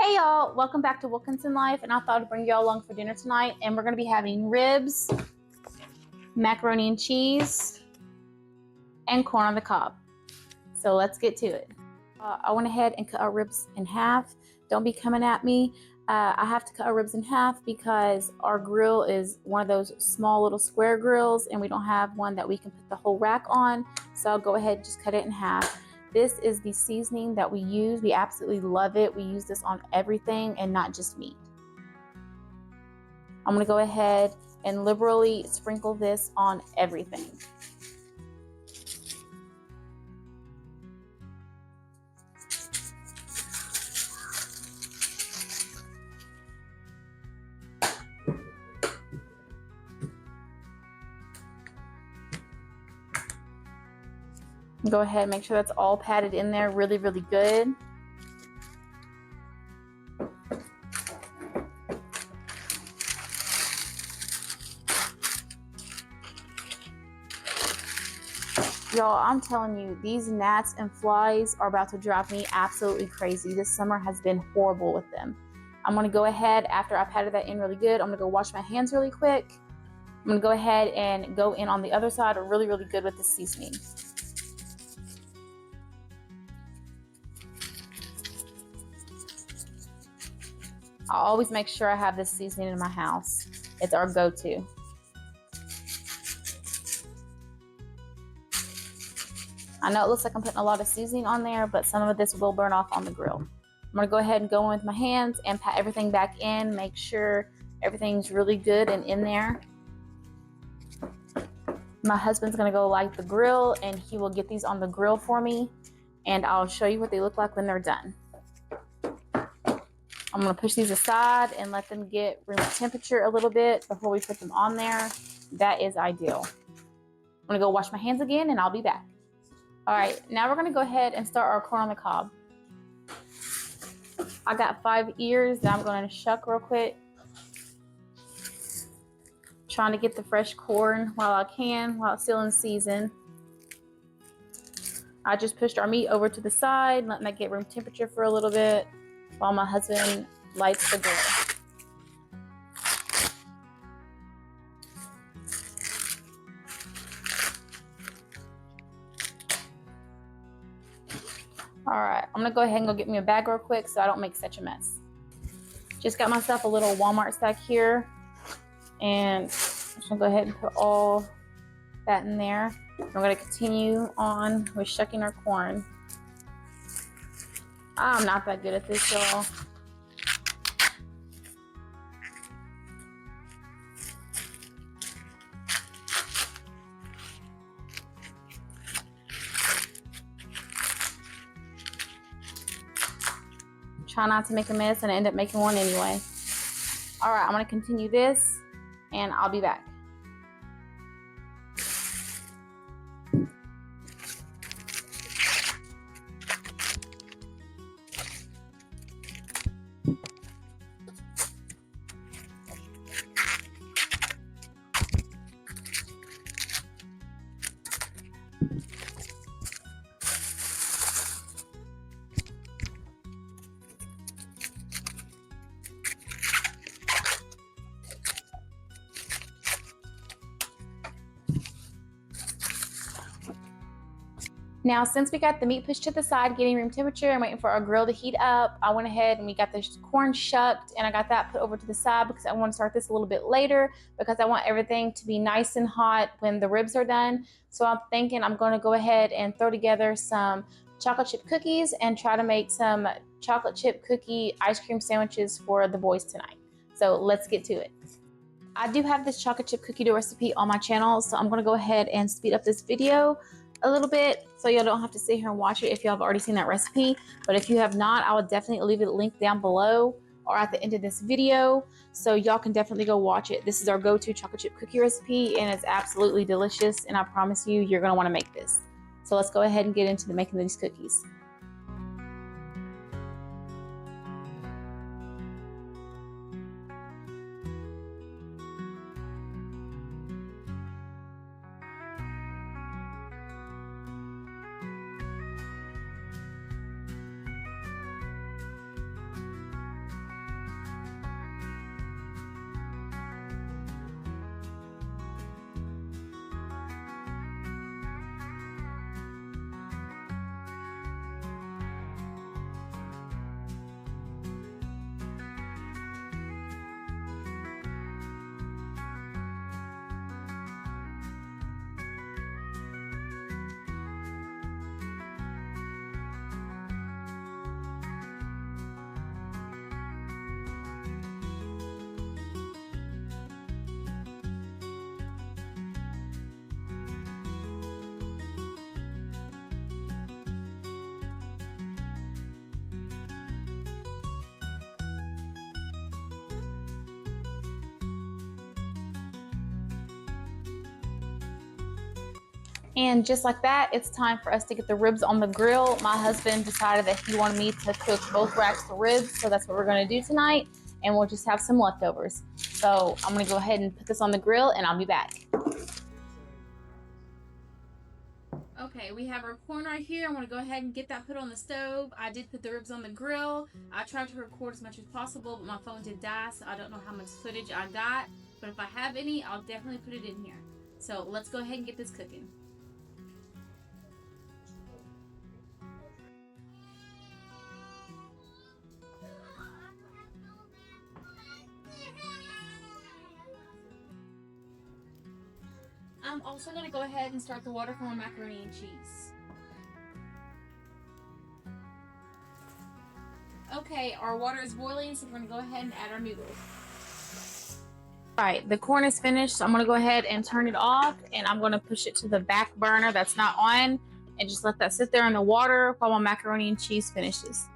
Hey y'all, welcome back to Wilkinson Life, and I thought I'd bring y'all along for dinner tonight, and we're going to be having ribs, macaroni and cheese, and corn on the cob. So let's get to it. I went ahead and cut our ribs in half. Don't be coming at me. I have to cut our ribs in half because our grill is one of those small little square grills, and we don't have one that we can put the whole rack on. So I'll go ahead and just cut it in half. This is the seasoning that we use. We absolutely love it. We use this on everything and not just meat. I'm gonna go ahead and liberally sprinkle this on everything. Go ahead and make sure that's all patted in there really, really good. Y'all, I'm telling you, these gnats and flies are about to drive me absolutely crazy. This summer has been horrible with them. I'm gonna go ahead, after I patted that in really good, I'm gonna go wash my hands really quick. I'm gonna go ahead and go in on the other side really, really good with the seasoning. I always make sure I have this seasoning in my house. It's our go-to. I know it looks like I'm putting a lot of seasoning on there, but some of this will burn off on the grill. I'm gonna go ahead and go in with my hands and pat everything back in, make sure everything's really good and in there. My husband's gonna go light the grill and he will get these on the grill for me, and I'll show you what they look like when they're done. I'm gonna push these aside and let them get room temperature a little bit before we put them on there. That is ideal. I'm gonna go wash my hands again and I'll be back. All right, now we're gonna go ahead and start our corn on the cob. I got 5 ears that I'm gonna shuck real quick. Trying to get the fresh corn while I can, while it's still in season. I just pushed our meat over to the side, letting that get room temperature for a little bit while my husband lights the grill. All right, I'm gonna go ahead and go get me a bag real quick so I don't make such a mess. Just got myself a little Walmart stack here, and I'm just gonna go ahead and put all that in there. I'm gonna continue on with shucking our corn. I'm not that good at this, y'all. Try not to make a mess, and I end up making one anyway. All right, I'm gonna continue this and I'll be back. Now, since we got the meat pushed to the side, getting room temperature and waiting for our grill to heat up, I went ahead and we got the corn shucked, and I got that put over to the side because I want to start this a little bit later because I want everything to be nice and hot when the ribs are done. So I'm thinking I'm going to go ahead and throw together some chocolate chip cookies and try to make some chocolate chip cookie ice cream sandwiches for the boys tonight. So let's get to it. I do have this chocolate chip cookie dough recipe on my channel, so I'm going to go ahead and speed up this video a little bit so y'all don't have to sit here and watch it if y'all have already seen that recipe. But if you have not, I will definitely leave it linked down below or at the end of this video, so y'all can definitely go watch it. This is our go-to chocolate chip cookie recipe, and it's absolutely delicious, and I promise you, you're going to want to make this. So let's go ahead and get into the making of these cookies. And just like that, it's time for us to get the ribs on the grill. My husband decided that he wanted me to cook both racks of ribs, so that's what we're gonna do tonight, and we'll just have some leftovers. So I'm gonna go ahead and put this on the grill and I'll be back. Okay, we have our corn right here. I'm gonna go ahead and get that put on the stove. I did put the ribs on the grill. I tried to record as much as possible, but my phone did die, so I don't know how much footage I got. But if I have any, I'll definitely put it in here. So let's go ahead and get this cooking. I'm also going to go ahead and start the water for my macaroni and cheese. Okay, our water is boiling, so we're going to go ahead and add our noodles. Alright, the corn is finished, so I'm going to go ahead and turn it off, and I'm going to push it to the back burner that's not on, and just let that sit there in the water while my macaroni and cheese finishes.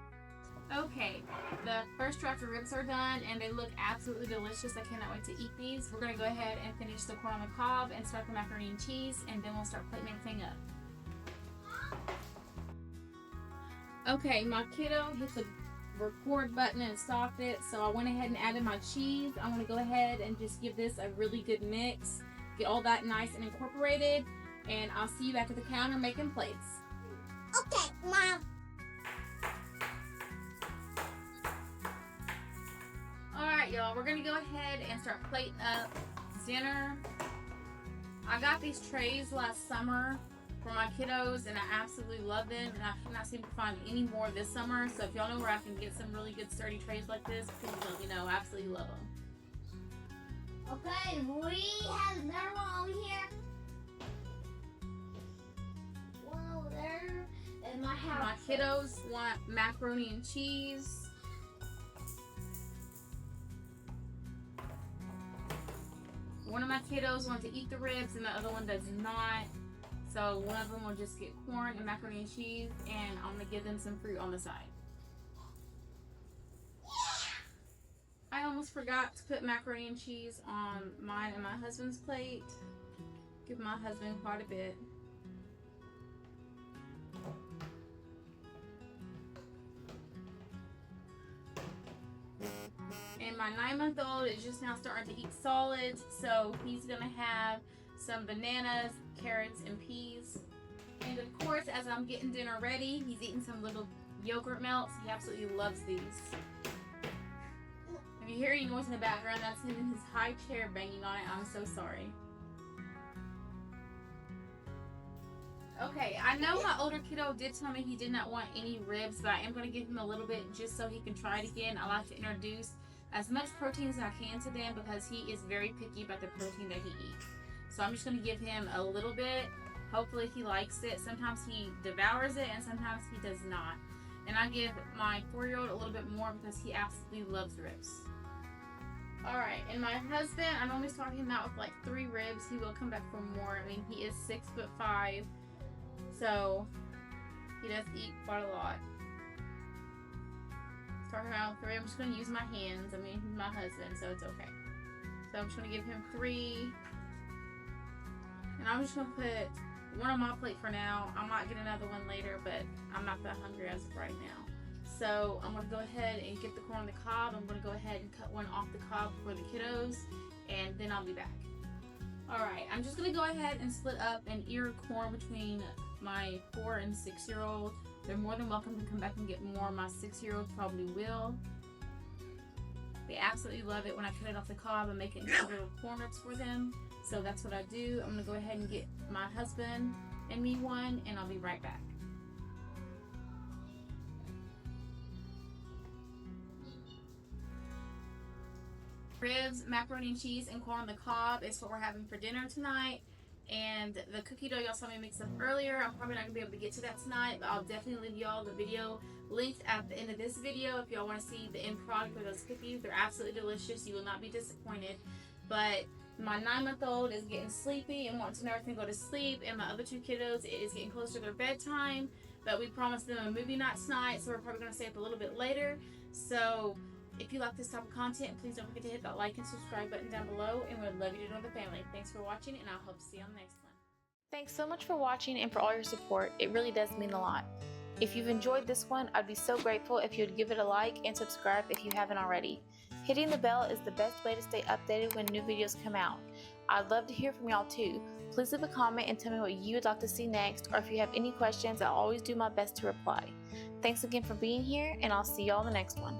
Okay, the first draft of ribs are done and they look absolutely delicious. I cannot wait to eat these. We're going to go ahead and finish the corn on the cob and start the macaroni and cheese, and then we'll start plating everything up. Okay, my kiddo hit the record button and stopped it, so I went ahead and added my cheese. I'm going to go ahead and just give this a really good mix, get all that nice and incorporated, and I'll see you back at the counter making plates. Okay, Mom. Alright, y'all, we're gonna go ahead and start plating up dinner. I got these trays last summer for my kiddos and I absolutely love them, and I cannot seem to find any more this summer. So if y'all know where I can get some really good sturdy trays like this, please let me know. I absolutely love them. Okay, we have another one over here. One over there. And my house. My kiddos want macaroni and cheese. One of my kiddos wants to eat the ribs and the other one does not. So one of them will just get corn and macaroni and cheese, and I'm going to give them some fruit on the side. I almost forgot to put macaroni and cheese on mine and my husband's plate. Give my husband quite a bit. And my 9-month-old is just now starting to eat solids, so he's gonna have some bananas, carrots, and peas. And of course, as I'm getting dinner ready, he's eating some little yogurt melts. He absolutely loves these. If you hear any noise in the background, that's him in his high chair banging on it. I'm so sorry. Okay, I know my older kiddo did tell me he did not want any ribs, but I am going to give him a little bit just so he can try it again. I like to introduce as much protein as I can to them because he is very picky about the protein that he eats. So I'm just going to give him a little bit. Hopefully he likes it. Sometimes he devours it and sometimes he does not. And I give my 4-year-old a little bit more because he absolutely loves ribs. Alright, and my husband, I normally start him out with like 3 ribs. He will come back for more. I mean, he is 6'5", so he does eat quite a lot. Start him out with 3. I'm just going to use my hands. I mean, he's my husband, so it's okay. So I'm just going to give him 3. And I'm just going to put one on my plate for now. I might get another one later, but I'm not that hungry as of right now. So I'm going to go ahead and get the corn on the cob. I'm going to go ahead and cut one off the cob for the kiddos, and then I'll be back. Alright, I'm just going to go ahead and split up an ear of corn between my 4 and 6-year-old. They're more than welcome to come back and get more. My 6-year-old probably will. They absolutely love it when I cut it off the cob and make it into little corn ribs for them. So that's what I do. I'm going to go ahead and get my husband and me one, and I'll be right back. Ribs, macaroni and cheese, and corn on the cob is what we're having for dinner tonight. And the cookie dough y'all saw me mix up earlier, I'm probably not going to be able to get to that tonight, but I'll definitely leave y'all the video linked at the end of this video if y'all want to see the end product of those cookies. They're absolutely delicious. You will not be disappointed. But my 9-month-old is getting sleepy and wants to know if they can go to sleep, and my other 2 kiddos, it is getting close to their bedtime, but we promised them a movie night tonight, so we're probably going to stay up a little bit later. So if you like this type of content, please don't forget to hit that like and subscribe button down below, and we'd love you to join the family. Thanks for watching, and I hope to see you on the next one. Thanks so much for watching and for all your support. It really does mean a lot. If you've enjoyed this one, I'd be so grateful if you would give it a like and subscribe if you haven't already. Hitting the bell is the best way to stay updated when new videos come out. I'd love to hear from y'all too. Please leave a comment and tell me what you would like to see next, or if you have any questions, I'll always do my best to reply. Thanks again for being here, and I'll see y'all in the next one.